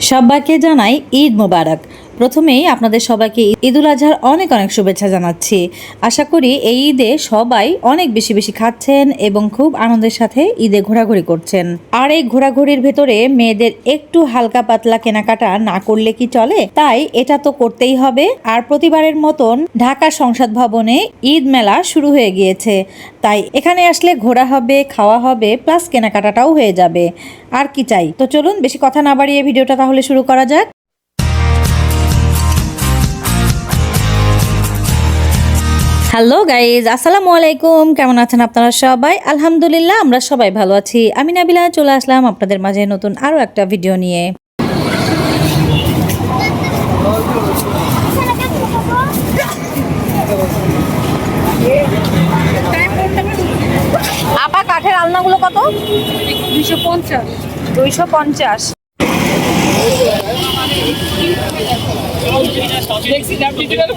সবাইকে জানাই ঈদ মোবারক। প্রথমেই আপনাদের সবাইকে ঈদুল আজহার অনেক অনেক শুভেচ্ছা জানাচ্ছি। আশা করি এই ঈদে সবাই অনেক বেশি বেশি খাচ্ছেন এবং খুব আনন্দের সাথে ঈদে ঘোরাঘুরি করছেন। আর এই ঘোরাঘুরির ভেতরে মেয়েদের একটু হালকা পাতলা কেনাকাটা না করলে কি চলে? তাই এটা তো করতেই হবে। আর প্রতিবারের মতন ঢাকা সংসদ ভবনে ঈদ মেলা শুরু হয়ে গিয়েছে, তাই এখানে আসলে ঘোরা হবে, খাওয়া হবে, প্লাস কেনাকাটাটাও হয়ে যাবে। আর কি চাই? তো চলুন বেশি কথা না বাড়িয়ে ভিডিওটা তাহলে শুরু করা যাক। হ্যালো গাইজ, আসসালামু আলাইকুম। কেমন আছেন আপনারা সবাই? আলহামদুলিল্লাহ আমরা সবাই ভালো আছি। আমি নাবিলা চলে আসলাম আপনাদের মাঝে নতুন আরও একটা ভিডিও নিয়ে। আপা কাঠের আলনাগুলো কত? 250। 250।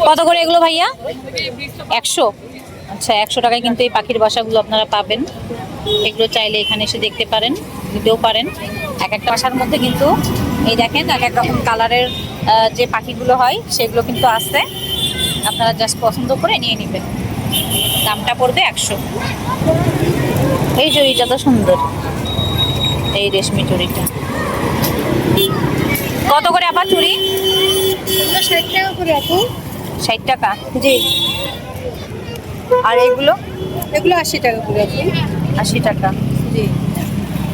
কত করে এগুলো ভাইয়া? 100। আচ্ছা, 100 টাকায় কিন্তু এই পাখির বাসাগুলো আপনারা পাবেন। এগুলো চাইলে এখানে এসে দেখতে পারেন, নিতেও পারেন। এক একটা বাসার মধ্যে কিন্তু এই দেখেন এক এক রকম কালারের যে পাখিগুলো হয় সেগুলো কিন্তু আছে। আপনারা জাস্ট পছন্দ করে নিয়ে নেবেন। দামটা পড়বে 100। এই চুড়িটা তো সুন্দর, এই রেশমি চুড়িটা কত করে আবার চুড়ি? 60 টাকা করে আপু। 60 টাকা। জি। আর এগুলো? এগুলো 80 টাকা করে আপু। 80 টাকা। জি।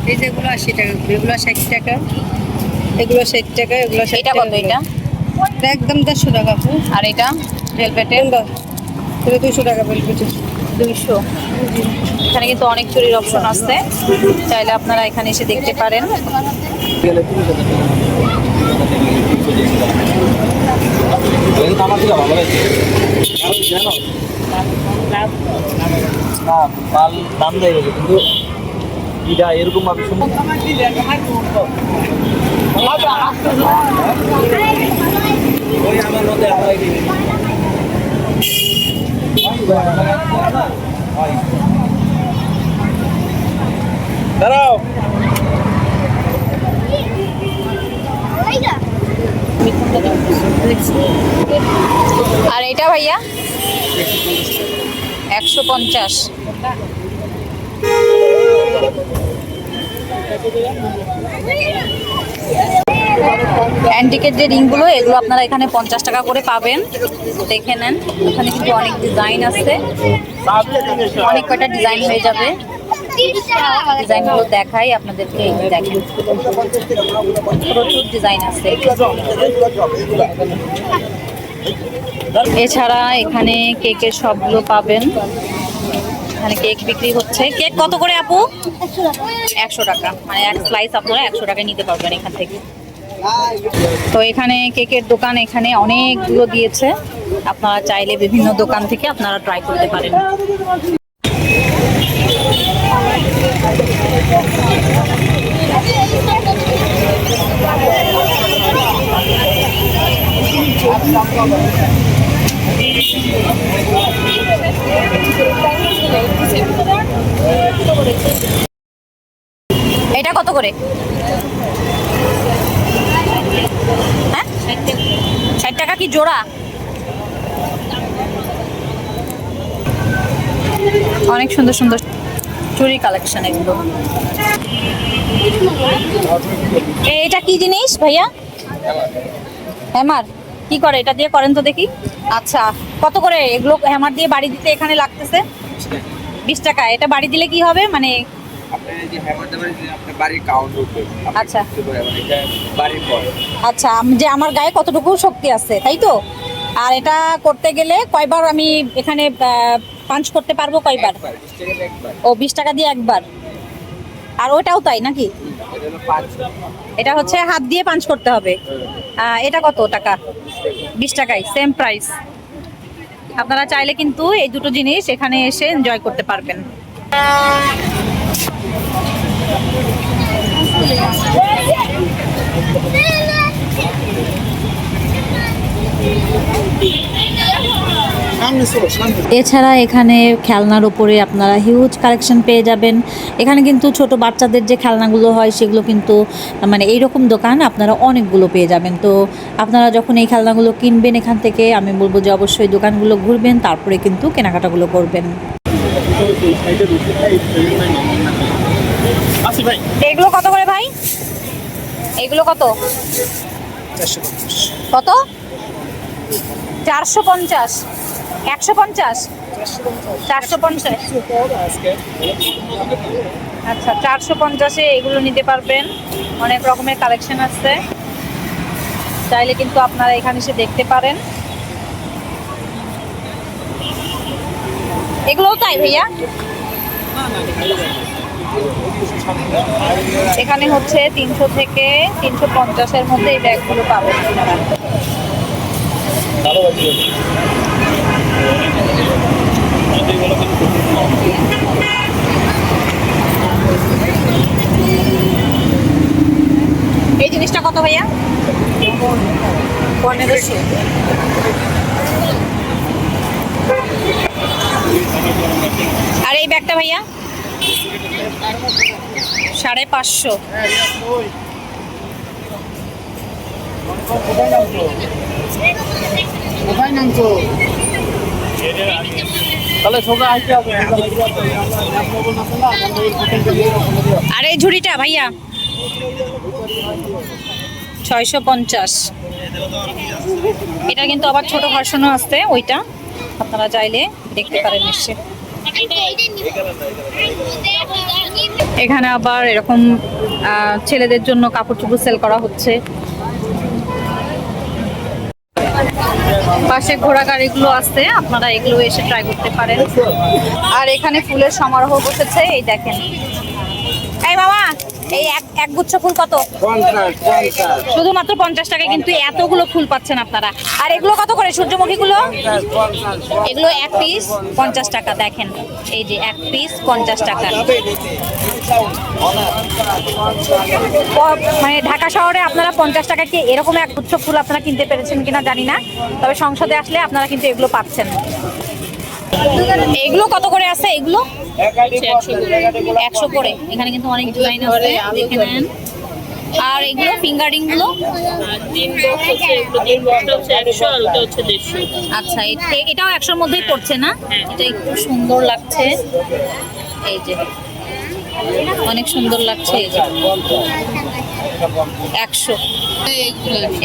এই যেগুলো 80 টাকা করে, এগুলো 60 টাকা, এগুলো 60 টাকা, এগুলো 60 এটা টাকা কত? এটা এটা একদম 150 টাকা আপু। আর এটা ভেলভেটের? এটা 200 টাকা বলবে। 200। এখানে কিন্তু অনেক চুরির অপশন আছে, চাইলে আপনারা এখানে এসে দেখতে পারেন। এরকম ভাবে দাঁড়াও। আর এটা ভাইয়া 150। অ্যান্টিকের যে রিংগুলো, এগুলো আপনারা এখানে 50 টাকা করে পাবেন। দেখে নেন, এখানে কিন্তু অনেক ডিজাইন আছে, অনেক কয়টা ডিজাইন হয়ে যাবে। ডিজাইনগুলো দেখাই আপনাদেরকে, এই যে দেখেন প্রচুর ডিজাইন আছে। এছাড়া এখানে কেকের সবগুলো পাবেন। এখানে কেক বিক্রি হচ্ছে। কেক কত করে আপু? 100 টাকা। মানে এক স্লাইস আপনারা 100 টাকায় নিতে পারবেন এখান থেকে। তো এখানে কেকের দোকান এখানে অনেকগুলো দিয়েছে, আপনারা চাইলে বিভিন্ন দোকান থেকে আপনারা ট্রাই করতে পারেন। এটা কত করে? হ্যাঁ, 60 টাকা কি জোড়া? অনেক সুন্দর সুন্দর চুড়ি কালেকশন এগুলো। এটা কি জিনিস ভাইয়া? হ্যামার। কি করে এটা দিয়ে? করেন তো দেখি। আচ্ছা, কত করে এগুলো হ্যামার দিয়ে বাড়ি দিতে এখানে লাগতেছে? 20 টাকা। এটা বাড়ি দিলে কি হবে? মানে আচ্ছা আচ্ছা, যে আমার গায়ে কতটুকু শক্তি আছে, তাই তো? আর এটা করতে গেলে কয়বার আমি এখানে পাঞ্চ করতে পারবো? কয়বার? ও 20 টাকা দিয়ে একবার। আর ওটাও তাই নাকি? এটা হচ্ছে হাত দিয়ে পাঞ্চ করতে হবে। এটা কত টাকা? 20 টাকাই, সেম প্রাইস। আপনারা চাইলে কিন্তু এই দুটো জিনিস এখানে এসে এনজয় করতে পারবেন। এছাড়া এখানে খেলনার উপরে আপনারা হিউজ কালেকশন পেয়ে যাবেন। এখানে কিন্তু ছোট বাচ্চাদের যে খেলনাগুলো হয় সেগুলো কিন্তু মানে এইরকম দোকান আপনারা অনেকগুলো পেয়ে যাবেন। তো আপনারা যখন এই খেলনাগুলো কিনবেন এখান থেকে, আমি বলবো যে অবশ্যই দোকানগুলো ঘুরবেন, তারপরে কিন্তু কেনাকাটাগুলো করবেন। এগুলো কত করে ভাই? এগুলো কত? কত? 450, 150, 450। আচ্ছা, 450-এ এগুলো নিতে পারবেন। অনেক রকমের কালেকশন আছে, চাইলে কিন্তু আপনারা এখানে এসে দেখতে পারেন। এগুলোও তাই ভাইয়া? এখানে হচ্ছে 300 থেকে 350-এর মধ্যে এই ব্যাগগুলো পাবেন আপনারা। এই জিনিসটা কত ভাইয়া? 1500। আর এই ব্যাগটা ভাইয়া? 550। তাহলে সবাই আসতে হবে। আর এই ঝুড়িটা ভাইয়া? 650। এটা কিন্তু আবার ছোট ভার্সনও আছে, ওইটা আপনারা চাইলে দেখতে পারেন নিশ্চয়ই। এখানে আবার এরকম ছেলেদের জন্য কাপড় চোপড় সেল করা হচ্ছে। পাশে ঘোড়া গাড়িগুলো আছে, আপনারা এগুলো এসে ট্রাই করতে পারেন। আর এখানে ফুলের সমারোহ বসেছে, এই দেখেন। এই মামা, এই এক গুচ্ছ ফুল কত? শুধুমাত্র 50 টাকা, কিন্তু এতগুলো ফুল পাচ্ছেন আপনারা। আর এগুলো কত করে সূর্যমুখীগুলো? এগুলো এক পিস 50 টাকা। দেখেন, এই যে এক পিস 50 টাকা। মানে ঢাকা শহরে আপনারা 50 টাকা কি এরকম এক গুচ্ছ ফুল আপনারা কিনতে পেরেছেন কিনা জানি না, তবে সংসদে আসলে আপনারা কিন্তু এগুলো পাচ্ছেন। এগুলো কত করে আছে? এগুলো 100 করে। এখানে কিন্তু অনেক ডিজাইন আছে, দেখে নেন। আর এগুলো ফিঙ্গারিং গুলো আচ্ছা, এটাও 100-র মধ্যেই পড়ছে না? এটা একটু সুন্দর লাগছে, এই যে অনেক সুন্দর লাগছে। এই যে 100,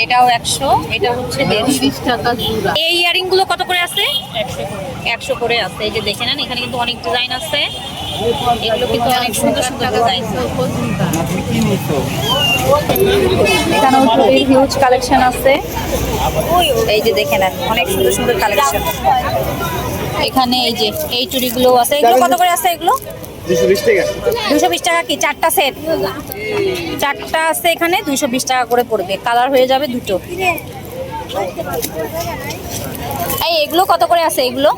এটাও 100, এটা হচ্ছে 150 টাকা। এই ইয়ারিং গুলো কত করে আছে? 100 করে আছে। এই যে দেখে নেন, এখানে কিন্তু অনেক ডিজাইন আছে, এগুলো কিন্তু অনেক সুন্দর সুন্দর ডিজাইন। এখানেও চুড়ির হিউজ কালেকশন আছে, এই যে দেখে নেন অনেক সুন্দর সুন্দর কালেকশন। এখানে এই যে এই চুড়িগুলো আছে, এগুলো কত করে আছে? এগুলো 220 টাকা। 220 টাকা। কি চারটা সেট? চারটা আছে এখানে, 220 টাকা করে পড়বে। কালার হয়ে যাবে দুটো। এই এগুলো কত করে আছে? এগুলো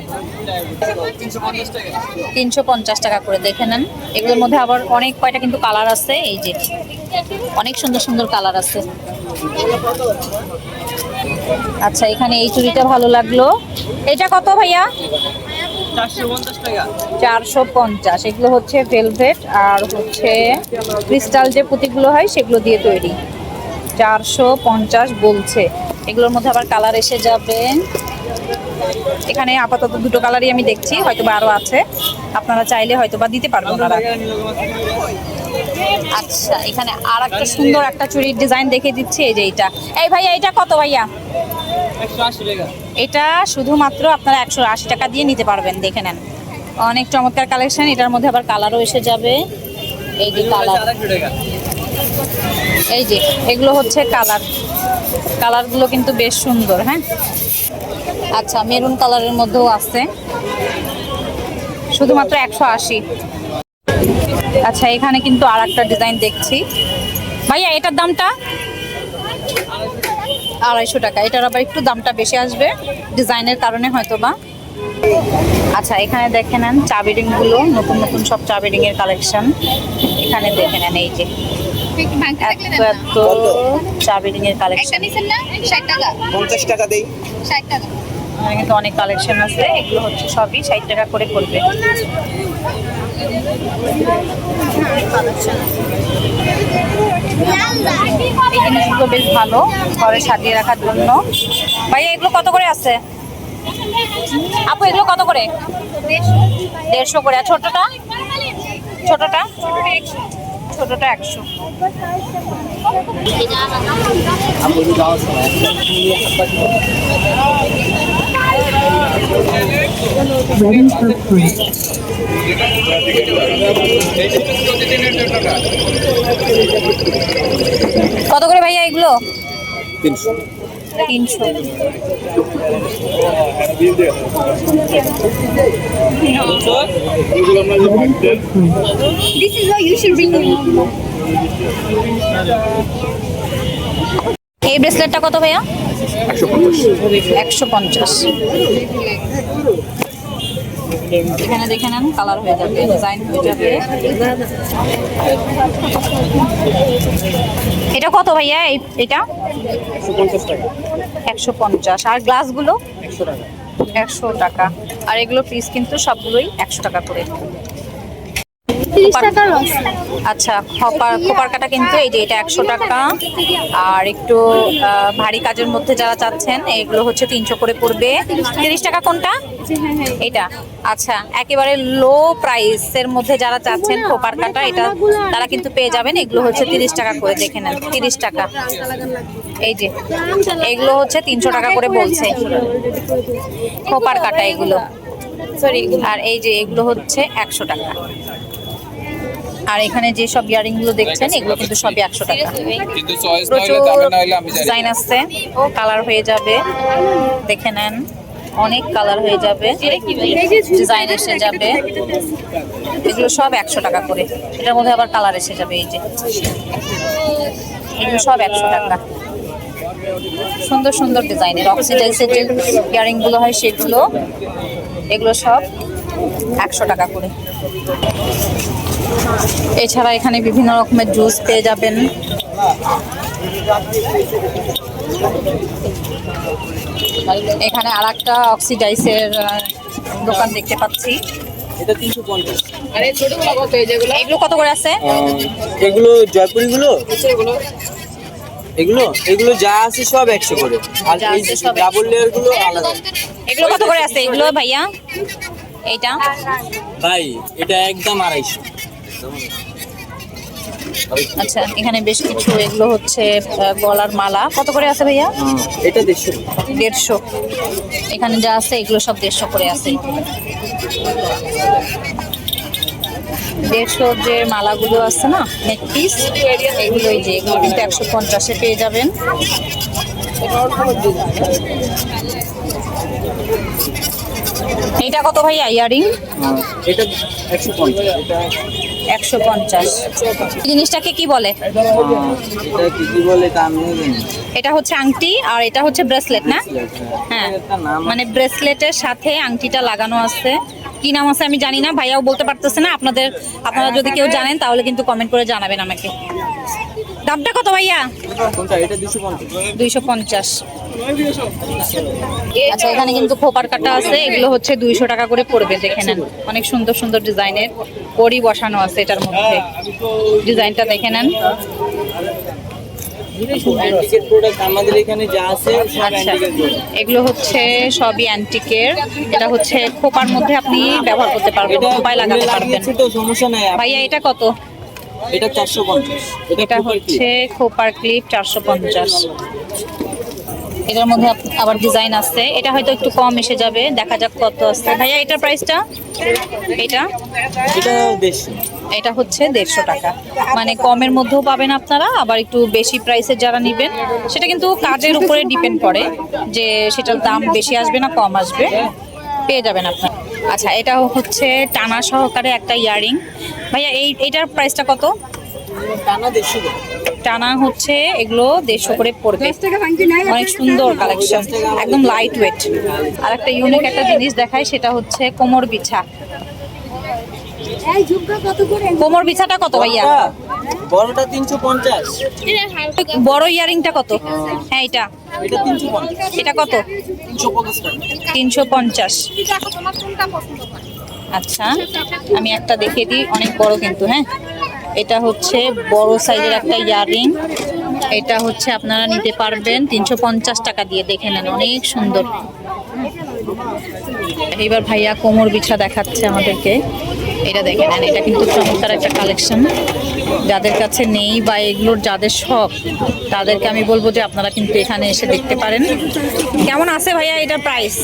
350 টাকা করে। দেখে নেন, এগুলোর মধ্যে আবার অনেক কয়টা কিন্তু কালার আছে, এই যে অনেক সুন্দর সুন্দর কালার আছে। আচ্ছা, এখানে এই চুড়িটা ভালো লাগলো। এটা কত ভাইয়া? 450 টাকা। 450। এগুলো হচ্ছে ভেলভেট আর হচ্ছে ক্রিস্টাল যে পুঁতিগুলো হয় সেগুলো দিয়ে তৈরি। 450 বলছে। এগুলোর মধ্যে আবার কালার এসে যাবে। এখানে আপাতত দুটো কালারই আমি দেখছি, হয়তো বা আরো আছে, আপনারা চাইলে হয়তো বা দিতে পারবেন ওনারা। আচ্ছা, এখানে আর একটা সুন্দর একটা চুড়ির ডিজাইন দেখে দিচ্ছি, এই যে এইটা। এই ভাইয়া, এটা কত ভাইয়া? 180 টাকা। এটা শুধুমাত্র আপনারা 180 টাকা দিয়ে নিতে পারবেন। দেখে নেন, অনেক চমৎকার কালেকশন। এটার মধ্যে আবার কালারও এসে যাবে, এই যে কালার, এই যে এগুলো হচ্ছে কালার। কালারগুলো কিন্তু বেশ সুন্দর। হ্যাঁ, আচ্ছা, মেরুন কালারের মধ্যেও আছে, শুধুমাত্র 180। আচ্ছা, এখানে কিন্তু আর একটা ডিজাইন দেখছি ভাইয়া, এটার দামটা 250 টাকা। এটার আবার একটু দামটা বেশি আসবে ডিজাইনের কারণে হয়তো বা। আচ্ছা, এখানে দেখে নেন চাবি গুলো, নতুন নতুন সব চাবি এর কালেকশন এখানে দেখে নেন। এই যে এত চাবি এর কালেকশন। 50 টাকা দেই। 60 টাকা। এখানে কিন্তু অনেক কালেকশন আছে, এগুলো হচ্ছে সবই 60 টাকা করে পড়বে। এই জিনিসগুলো বেশ ভালো ঘরে সাজিয়ে রাখার জন্য। ভাইয়া এগুলো কত করে আছে আপু? এগুলো কত করে? 150 করে। আর ছোটটা? ছোটটা 100। কত করে ভাইয়া এগুলো? 300। This is why you should bring your mom. এই ব্রেসলেটটা কত ভাইয়া? 150। এখানে দেখে নেন, কালার হয়ে যাবে, ডিজাইন হয়ে যাবে। এটা কত ভাইয়া? এটা 150। আর গ্লাসগুলো 100 টাকা। আর এগুলো পিস কিন্তু সবগুলোই 100 টাকা করে। আচ্ছা, খোপার কাটা কিন্তু এই যে এটা 100 টাকা। আর একটু ভারী কাজের মধ্যে যারা চাচ্ছেন এগুলো হচ্ছে 300 করে পড়বে। 30 টাকা কোনটা? এটা। আচ্ছা, একেবারে লো প্রাইসের মধ্যে যারা চাচ্ছেন খোপার কাটা, এটা তারা কিন্তু পেয়ে যাবেন। এগুলো হচ্ছে 30 টাকা করে, দেখে নেন 30 টাকা। এই যে এগুলো হচ্ছে 300 টাকা করে বলছে খোপার কাটা এগুলো। আর এই যে এগুলো হচ্ছে 100 টাকা। আর এখানে যে সব ইয়ারিং গুলো দেখছেন এগুলো কিন্তু সবই 100 টাকা। প্রচুর ডিজাইন আছে, কালার হয়ে যাবে, দেখে নেন অনেক কালার হয়ে যাবে, ডিজাইন এসে যাবে। এগুলো সব 100 টাকা করে। এটার মধ্যে আবার কালার এসে যাবে। এই যে এগুলো সব 100 টাকা। সুন্দর সুন্দর ডিজাইনের অক্সিডাইজের যে ইয়ারিং গুলো হয় সেগুলো, এগুলো সব 100 টাকা করে। এছাড়া এখানে বিভিন্ন রকমের জুস পেয়ে যাবেন। এখানে আরেকটা অক্সিডাইজের দোকান দেখতে পাচ্ছি। এটা 350। আরে ছোটগুলো কত? এই যেগুলো এগুলো কত করে আছে? এগুলো জয়পুরি গুলো, এগুলো যা আছে সব 100 করে। আর যা এই আছে সব ডাবল লেয়ার গুলো আলাদা। এগুলো কত করে আছে এগুলো ভাইয়া? এইটা ভাই এটা একদম 250। আচ্ছা, এখানে বেশ কিছু এগুলো হচ্ছে গলার মালা। কত করে আছে ভাইয়া? এটা 150। 150। এখানে যা আছে এগুলো সব 150 করে আছে। 150 যে মালাগুলো আছে না, নেক পিস, এগুলো এই যে এগুলো কিন্তু 150-এ পেয়ে যাবেন। এইটা কত ভাইয়া ইয়ারিং? এটা 150। 150। জিনিসটাকে কি বলে? এটা কি বলে তা আমি জানি। এটা হচ্ছে আংটি আর এটা হচ্ছে ব্রেসলেট না? হ্যাঁ, এটা নাম মানে ব্রেসলেটের সাথে আংটিটা লাগানো আছে। কি নাম আছে আমি জানি না, ভাইয়াও বলতে পারতেছে না। আপনারা যদি কেউ জানেন তাহলে কিন্তু কমেন্ট করে জানাবেন আমাকে। দামটা কত ভাইয়া? কোনটা? এটা 250। 250। আচ্ছা, এখানে কিন্তু খোপার কাটা আছে, এগুলো হচ্ছে 200 টাকা করে পড়বে। দেখে নেন অনেক সুন্দর সুন্দর ডিজাইনের কড়ি বসানো আছে এটার মধ্যে। ডিজাইনটা দেখে নেন। অ্যান্টিকের প্রোডাক্ট আমাদের এখানে যা আছে সব আচ্ছা, অ্যান্টিকের প্রোডাক্ট। এগুলো হচ্ছে সবই অ্যান্টিকের। এটা হচ্ছে খোপার মধ্যে আপনি ব্যবহার করতে পারবেন, এটা খোপায় লাগাতে পারবেন। লাগিয়েছে তো সমস্যা নাই। ভাইয়া এটা কত? এটা 450। এটা হচ্ছে খোপার ক্লিপ 450। এটার মধ্যে আবার ডিজাইন আছে, এটা হয়তো একটু কম এসে যাবে, দেখা যাক কত আছে। ভাইয়া এটার প্রাইসটা? এটা এটা 150। এটা হচ্ছে 150 টাকা। মানে কমের মধ্যেও পাবেন আপনারা, আবার একটু বেশি প্রাইসের যারা নেবেন সেটা কিন্তু কাজের উপরে ডিপেন্ড করে যে সেটার দাম বেশি আসবে না কম আসবে, পেয়ে যাবেন আপনারা। আচ্ছা, এটা হচ্ছে টানা সহকারে একটা ইয়ারিং। ভাইয়া এইটার প্রাইসটা কত? টানা 150। টানা হচ্ছে এগুলো 150 করে পড়বে। অনেক সুন্দর কালেকশন, একদম লাইট ওয়েট। আর একটা ইউনিক একটা জিনিস দেখায়, সেটা হচ্ছে কোমর বিছা। কোমর বিছাটা কত ভাইয়া? বড়টা 350, বড় ইয়ারিংটা কত? হ্যাঁ এটা এটা 350, এটা কত? 350 টাকা। 350। আচ্ছা আমি একটা দেখিয়ে দিই, অনেক বড় কিন্তু। হ্যাঁ এটা হচ্ছে বড় সাইজের একটা ইয়াররিং, এটা হচ্ছে আপনারা নিতে পারবেন 350 টাকা দিয়ে। দেখে নেন অনেক সুন্দর। এবার ভাইয়া কোমর বিছা দেখাচ্ছে আমাদেরকে, এটা দেখে নেন, এটা কিন্তু চমৎকার একটা কালেকশন। যাদের কাছে নেই বা এগুলোর যাদের শখ তাদেরকে আমি বলবো যে আপনারা কিন্তু এখানে এসে দেখতে পারেন। কেমন আছে ভাইয়া এটার প্রাইস?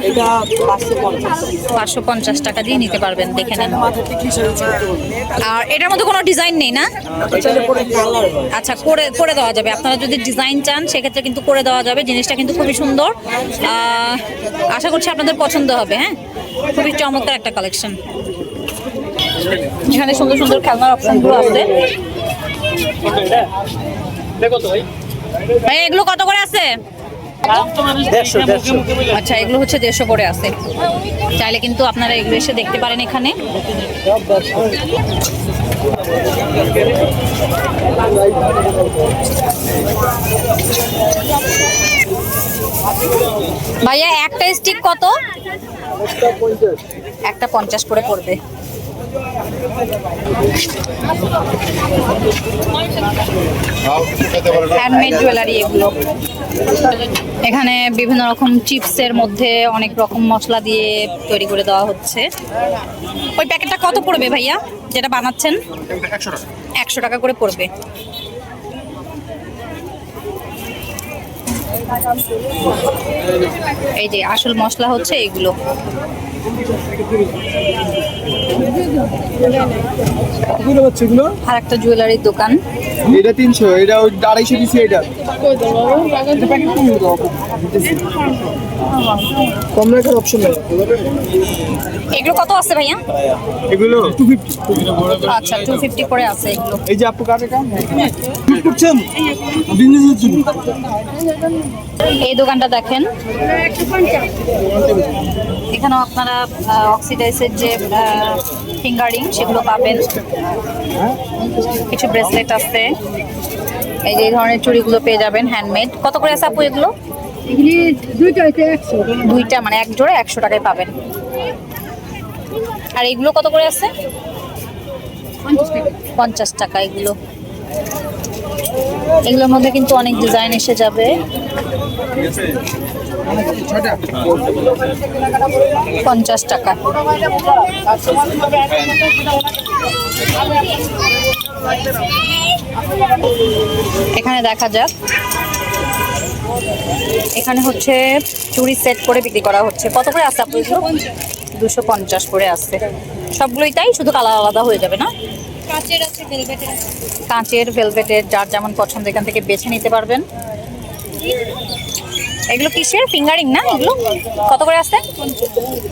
এটা 550, 550 টাকা দিয়ে নিতে পারবেন, দেখে নেন। মাথাতে কি সেটা আর এটার মধ্যে কোনো ডিজাইন নেই না? এটার উপরে কালার হয়। আচ্ছা করে করে দেওয়া যাবে, আপনারা যদি ডিজাইন চান সেক্ষেত্রে কিন্তু করে দেওয়া যাবে। জিনিসটা কিন্তু খুবই সুন্দর, আশা করছি আপনাদের পছন্দ হবে। হ্যাঁ খুবই চমৎকার একটা কালেকশন। এখানে সুন্দর সুন্দর খেলনার অপশনগুলো আছে। ভাই এগুলো কত করে আছে? 150। আচ্ছা এগুলো হচ্ছে 150 করে আছে। চাইলে কিন্তু আপনারা এগুলো এসে দেখতে পারেন এখানে। ভাইয়া একটা স্টিক কত? একটা 50 করে পড়বে। হ্যান্ডমেড জুয়েলারি এগুলো। এখানে বিভিন্ন রকম চিপসের মধ্যে অনেক রকম মশলা দিয়ে তৈরি করে দেওয়া হচ্ছে। ওই প্যাকেটটা কত পড়বে ভাইয়া যেটা বানাচ্ছেন? 100 টাকা করে পড়বে। এই যে আসল মশলা হচ্ছে এগুলো। আর একটা জুয়েলারির দোকান। এটা 300, এটা 250 দিছি। এটা কম রাখার অপশন নেই। এগুলো কত আছে ভাইয়া? এগুলো 250। আচ্ছা 250 করে আছে এগুলো। এই যে আপু কাটে কাম করছেন বিজনেসের জন্য। এই দোকানটা দেখেন, এখানেও আপনারা অক্সিডাইজের যে ফিঙ্গারিং সেগুলো পাবেন। কিছু ব্রেসলেট আছে, এই যে এই ধরনের চুড়িগুলো পেয়ে যাবেন হ্যান্ডমেড। কত করে আছে আপু এগুলো? দুইটা মানে এক জোড়া 100 টাকায় পাবেন। আর এগুলো কত করে আছে? 50 টাকা এগুলো। এগুলোর মধ্যে কিন্তু অনেক ডিজাইন এসে যাবে। 50 টাকা। এখানে দেখা যাক, এখানে হচ্ছে চুড়ি সেট করে বিক্রি করা হচ্ছে। কত করে আছে আপু এগুলো? 250 করে আছে সবগুলোই, তাই শুধু কালার আলাদা হয়ে যাবে না? কাঁচের, ভেলভেটের, যার যেমন পছন্দ এখান থেকে বেছে নিতে পারবেন। এগুলো কিসের? ফিঙ্গারিং না এগুলো? কত করে আছে?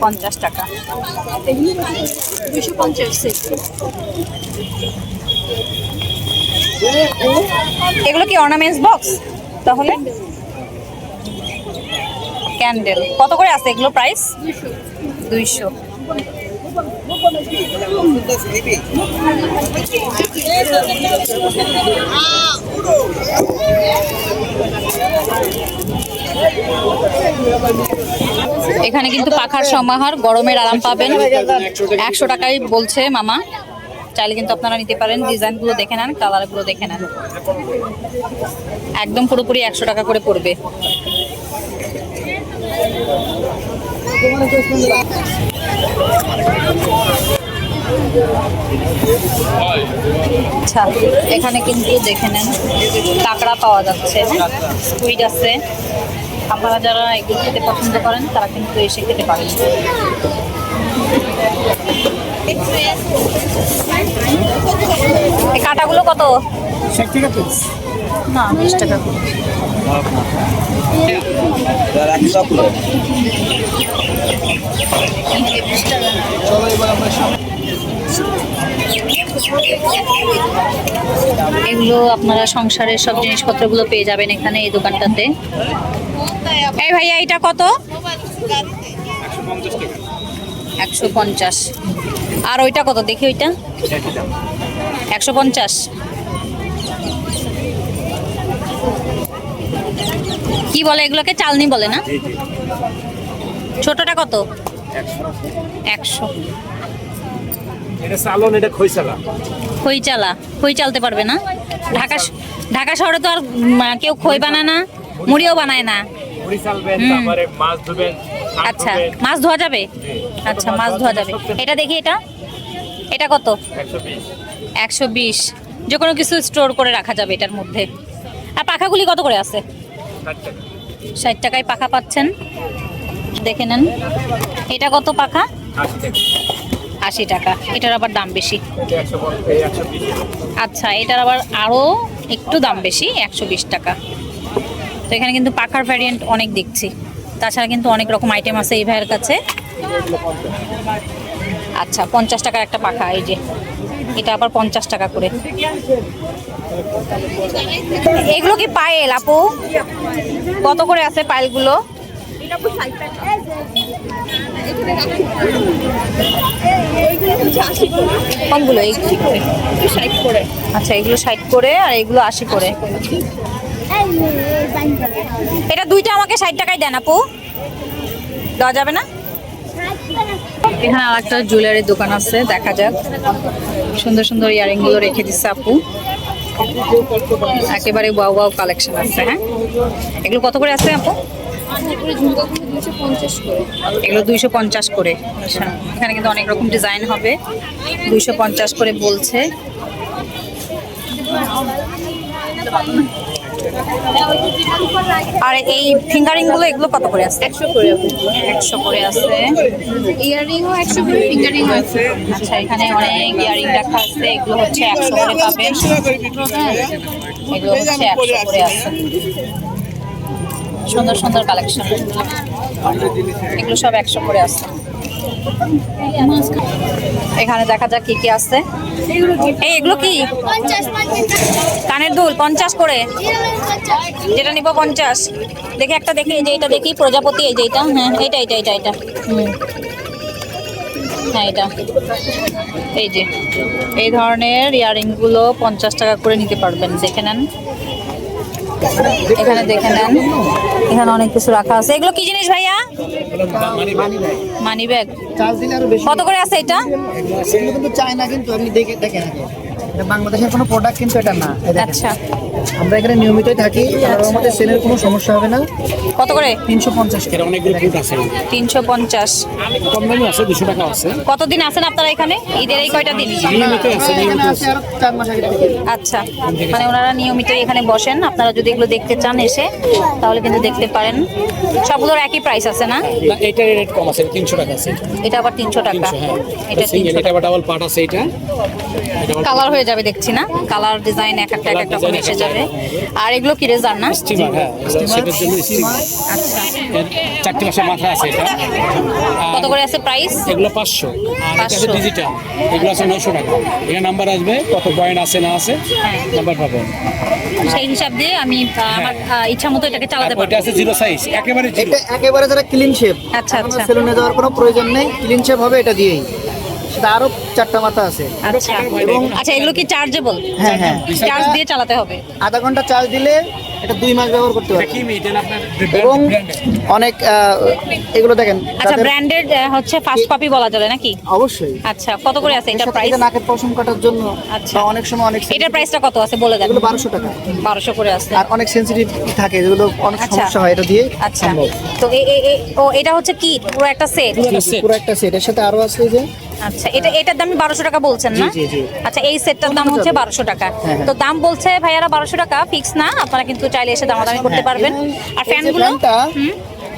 50 টাকা। এগুলো কি অর্নামেন্টস বক্স তাহলে? ক্যান্ডেল কত করে আছে এগুলো প্রাইস? 200। এখানে কিন্তু পাখার সমাহার, গরমের আরাম পাবেন। 100 টাকাই বলছে মামা, চাইলে কিন্তু আপনারা নিতে পারেন। ডিজাইনগুলো দেখে নেন, কালারগুলো দেখে নেন, একদম পুরোপুরি 100 টাকা করে পড়বে। আচ্ছা এখানে কিন্তু দেখে নেন কাঁকড়া পাওয়া যাচ্ছে, স্কুইড আছে। আপনারা যারা এগুলো খেতে পছন্দ করেন তারা কিন্তু এসে খেতে পারেন। এই কাঁটাগুলো কত? 60 টাকা পিস না 20 টাকা। এগুলো আপনারা সংসারের সব জিনিসপত্রগুলো পেয়ে যাবেন এখানে এই দোকানটাতে। এই ভাইয়া এটা কত? 150। আর ওইটা কত দেখি ওইটা? 150। কি বলে এগুলোকে? চালনি বলে না? ছোটটা কত? 100। এটা সালন, এটা খইসালা। খই চালতে পারবে না? ঢাকা শহরে তো আর কেউ খই বানায় না, মুড়িও বানায় না। মুড়ি চালবেন, তারপরে মাছ ধুবেন। আচ্ছা, মাছ ধোয়া যাবে? আচ্ছা, মাছ ধোয়া যাবে। এটা দেখি, এটা কত? 120। 120। যে কোনো কিছু স্টোর করে রাখা যাবে এটার মধ্যে। আর পাখাগুলি কত করে আছে? 60 টাকায় পাখা পাচ্ছেন, দেখে নেন। এটা কত পাখা? 80 টাকা। এটার আবার দাম বেশি। আচ্ছা, এটার আবার আরও একটু দাম বেশি, 120 টাকা। তো এখানে কিন্তু পাখার ভ্যারিয়েন্ট অনেক দেখছি। তাছাড়া কিন্তু অনেক রকম আইটেম আছে এই ভাইয়ের কাছে। আচ্ছা, 50 টাকার একটা পাখা, এই যে এটা আবার 50 টাকা করে। এগুলো কি পায়েল আপু? কত করে আছে পায়েলগুলো? কোনগুলো? আচ্ছা, এগুলো 60 করে আর এগুলো 80 করে। এটা দুইটা আমাকে 60 টাকায় দেন আপু, দেওয়া যাবে না? এখানে আর একটা জুয়েলারির দোকান আছে, দেখা যাক। সুন্দর সুন্দর ইয়ারিং গুলো রেখে দিচ্ছে আপু, একেবারে ওয়াও ওয়াও কালেকশন আছে। হ্যাঁ, এগুলো কত করে আছে আপু? এগুলো 250 করে। আচ্ছা, এখানে কিন্তু অনেক রকম ডিজাইন হবে। 250 করে বলছে। আর এই ফিঙ্গারিং গুলো এগুলো কত করে আছে? 100 করে। 100 করে আছে। ইয়াররিংও 100 করে, ফিঙ্গারিংও আছে। আচ্ছা, এখানে অনেক ইয়ারিং রাখা আছে। এগুলো হচ্ছে 100 করে পাবেন। এগুলো হচ্ছে 100 করে আছে। সুন্দর সুন্দর কালেকশন, এগুলো সব 100 করে আছে। এখানে দেখা যাক কি কি আছে। এই এগুলো কি? কানের দুল 50 করে। যেটা নিব 50। দেখে একটা দেখি, এই যে এটা দেখি, প্রজাপতি। এই যে এটা, হ্যাঁ এটা। হ্যাঁ, এটা এই যে এই ধরনের ইয়ারিংগুলো 50 টাকা করে নিতে পারবেন। দেখে নেন, এখানে দেখে নেন, এখানে অনেক কিছু রাখা আছে। এগুলো কি জিনিস ভাইয়া? Money bag. কত করে আছে এটা? সেগুলো কিন্তু চায়না, কিন্তু আপনি দেখেন আগে, এটা বাংলাদেশের কোনো প্রোডাক্ট কিন্তু এটা না। আচ্ছা, আমরা এখানে নিয়মিতই থাকি, আমাদের সেলের কোনো সমস্যা হবে না। কত করে? 350 করে। অনেকগুলো ফুট আছে, 350। কম দামি আছে, 200 টাকা আছে। কতদিন আছেন আপনারা এখানে? ঈদের এই কয়টা দিন? নিয়মিত আছে, নিয়মিত আছে। আরো 4 মাস আগে থেকে। আচ্ছা, মানে ওনারা নিয়মিত এখানে বসেন। আপনারা যদি এগুলো দেখতে চান এসে, তাহলে কিন্তু দেখতে পারেন। সবগুলোর একই প্রাইস আছে না? না, এটার রেট কম আছে, 300 টাকা আছে। এটা আবার 300 টাকা। 300, হ্যাঁ। এটা সিঙ্গেল, 300 এটা আবার ডাবল পার্ট আছে। এটা কালার হয়ে যাবে দেখছি না? কালার ডিজাইন এক একটা রকম এসে যাবে। আর এগুলো কি রেজার না? স্টিমার, হ্যাঁ, সেটার জন্য স্টিমার। আচ্ছা, 4টি মাসের মাথা আছে এটা। কত করে আছে প্রাইস? এগুলো 500। আর এটা 500 ডিজিটাল, এগুলো আছে 900 টাকা। এখানে নাম্বার আসবে, কত পয়েন্ট আছে না আছে, নাম্বার পাবেন। সেই হিসাব দিয়ে আমি আমার ইচ্ছা মতো এটাকে চালাতে ওইটা পারবো। আছে 0 সাইজ, একেবারে জিরো। এটা একেবারে যারা ক্লিন শেপ, আচ্ছা, আচ্ছা। সেলুনে যাওয়ার কোনো প্রয়োজন নেই, ক্লিন শেপ হবে এটা দিয়েই। সেটা আরো 4টা মাথা আছে। আচ্ছা, আচ্ছা, এগুলো কি চার্জেবল? হ্যাঁ, হ্যাঁ। চার্জ দিয়ে চালাতে হবে? আধা ঘন্টা চার্জ দিলে এটা 2 মাস ব্যবহার করতে পারবে। কি মিটেন আপনার এবং অনেক এগুলো দেখেন। আচ্ছা, যাদের- ব্র্যান্ডেড হচ্ছে ফার্স্ট কপি বলা যাবে নাকি? অবশ্যই। আচ্ছা, কত করে আছে এটা এটা প্রাইস? নাকের পশম কাটার জন্য, আচ্ছা। বা অনেক সময় অনেক এটার প্রাইসটা কত আছে বলে দেন। এগুলো 1200 টাকা। 1200 করে আছে। আর অনেক সেনসিটিভ থাকে, যেগুলো অনেক আচ্ছা। সমস্যা হয়, এটা দিয়ে আচ্ছা, সম্ভব। তো ও এটা হচ্ছে কি পুরো একটা সেট? পুরো একটা সেট, এর সাথে আরো আছে এই যে। আচ্ছা, এটার দাম 1200 টাকা বলছেন না? জি, জি। আচ্ছা, এই সেটটার দাম হচ্ছে 1200 টাকা। হ্যাঁ। তো দাম বলছে ভাইয়ারা 1200 টাকা, ফিক্স না। আপনারা কিন্তু চাইলে এসে দামাদামি করতে পারবেন। আর এই যে ফ্যানগুলো? ফ্যানটা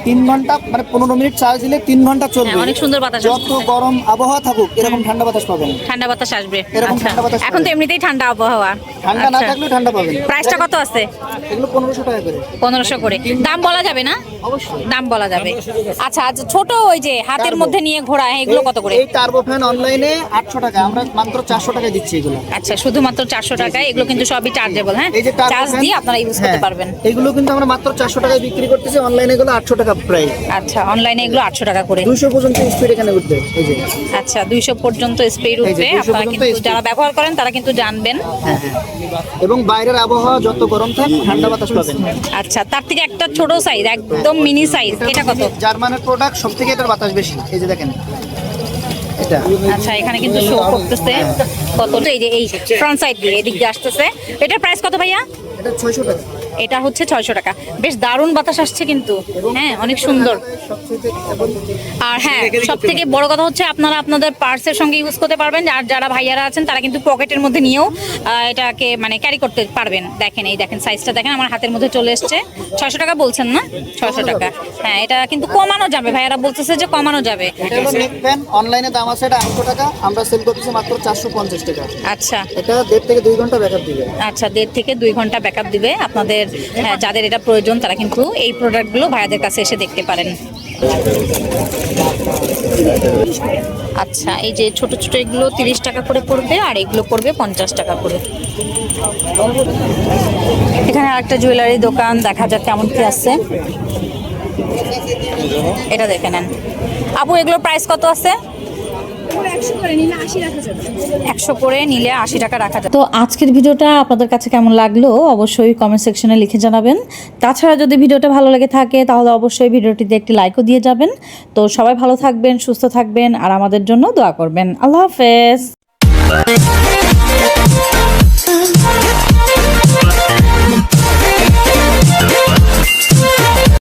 3 ঘন্টা, মানে 15 মিনিট চার্জ দিলে 3 ঘন্টা চলবে। হ্যাঁ, অনেক সুন্দর বাতাস যত আসছে। গরম আবহাওয়া থাকুক, এরকম ঠান্ডা বাতাস পাবেন। ঠান্ডা বাতাস আসবে। এরকম আচ্ছা, ঠান্ডা বাতাস এখন তো পাবেন। এমনিতেই ঠান্ডা আবহাওয়া। ঠান্ডা না আচ্ছা। থাকলেও ঠান্ডা পাবেন। প্রাইসটা কত আছে? এগুলো 1500 টাকা করে। 1500 করে। দাম বলা যাবে না? অবশ্যই। দাম বলা যাবে। আচ্ছা, আচ্ছা, ছোট ওই যে হাতের মধ্যে নিয়ে ঘোরা, এগুলো কত করে? এই টার্বো ফ্যান অনলাইনে 800 টাকা, আমরা মাত্র 400 টাকায় দিচ্ছি এগুলো। আচ্ছা, শুধুমাত্র 400 টাকায়। এগুলো কিন্তু সবই চার্জেবল। হ্যাঁ, এই যে টার্বো চার্জ ফ্যান, দিয়ে আপনারা ইউজ করতে হ্যাঁ, পারবেন। এগুলো কিন্তু আমরা মাত্র 400 টাকায় বিক্রি করতেছি, অনলাইনে এগুলো 800 টাকা টাকা প্রাইস। আচ্ছা, অনলাইনে এগুলো 800 টাকা করে। 200 পর্যন্ত স্পিড এখানে উঠবে এই যে। আচ্ছা, 200 পর্যন্ত স্পিড এই যে উঠবে। 200 আপনারা পর্যন্ত কিন্তু speed। যারা ব্যবহার করেন তারা কিন্তু জানবেন। হ্যাঁ হ্যাঁ। এবং বাইরের আবহাওয়া যত গরম থাক ঠান্ডা বাতাস পাবেন। আচ্ছা, তার থেকে একটা ছোট সাইজ, একদম মিনি সাইজ, এটা কত? জার্মানের প্রোডাক্ট, সবথেকে এটার বাতাস বেশি। এই যে দেখেন এটা। আচ্ছা, এখানে কিন্তু শো করতেছে কত। এই যে এই ফ্রন্ট সাইড দিয়ে এদিক দিয়ে আসতেছে। এটার প্রাইস কত ভাইয়া? এটা 600 টাকা। এটা হচ্ছে 600 টাকা। বেশ দারুণ বাতাস আসছে কিন্তু, হ্যাঁ অনেক সুন্দর। আর হ্যাঁ, সব থেকে বড় কথা হচ্ছে আপনারা আপনাদের পার্সের সঙ্গে ইউজ করতে পারবেন। আর যারা ভাইয়ারা আছেন তারা কিন্তু পকেটের মধ্যে নিয়েও এটাকে মানে ক্যারি করতে পারবেন। দেখেন, এই দেখেন সাইজটা দেখেন, আমার হাতের মধ্যে চলে এসছে। 600 টাকা বলছেন না? 600 টাকা। হ্যাঁ, এটা কিন্তু কমানো যাবে, ভাইয়ারা বলতেছে যে কমানো যাবে। এটা হলো নেক প্যান, অনলাইনে দাম আছে এটা 800 টাকা, আমরা সেল করতেছি মাত্র 450 টাকা। আচ্ছা এটা 1.5 থেকে 2 ঘন্টা ব্যাকআপ দিবে। আচ্ছা, 1.5 থেকে 2 ঘন্টা ব্যাকআপ দিবে। আপনাদের যাদের এটা প্রয়োজন তারা কিন্তু এই প্রোডাক্টগুলো ভাইয়াদের কাছে এসে দেখতে পারেন। আচ্ছা, এই যে ছোট ছোট এগুলো 30 টাকা করে পড়বে, আর এগুলো পড়বে 50 টাকা করে। এখানে আরেকটা জুয়েলারি দোকান দেখা যাক কেমন কি আছে। এটা দেখে নেন। আপু, এগুলোর প্রাইস কত আছে? 100 করে নিলে 80 টাকা রাখা যাবে। তো আজকের ভিডিওটা আপনাদের কাছে কেমন লাগলো অবশ্যই কমেন্ট সেকশনে লিখে জানাবেন। তাছাড়া যদি ভিডিওটা ভালো লেগে থাকে তাহলে অবশ্যই ভিডিওটিতে একটি লাইকও দিয়ে যাবেন। তো সবাই ভালো থাকবেন, সুস্থ থাকবেন, আর আমাদের জন্য দোয়া করবেন। আল্লাহ হাফেজ।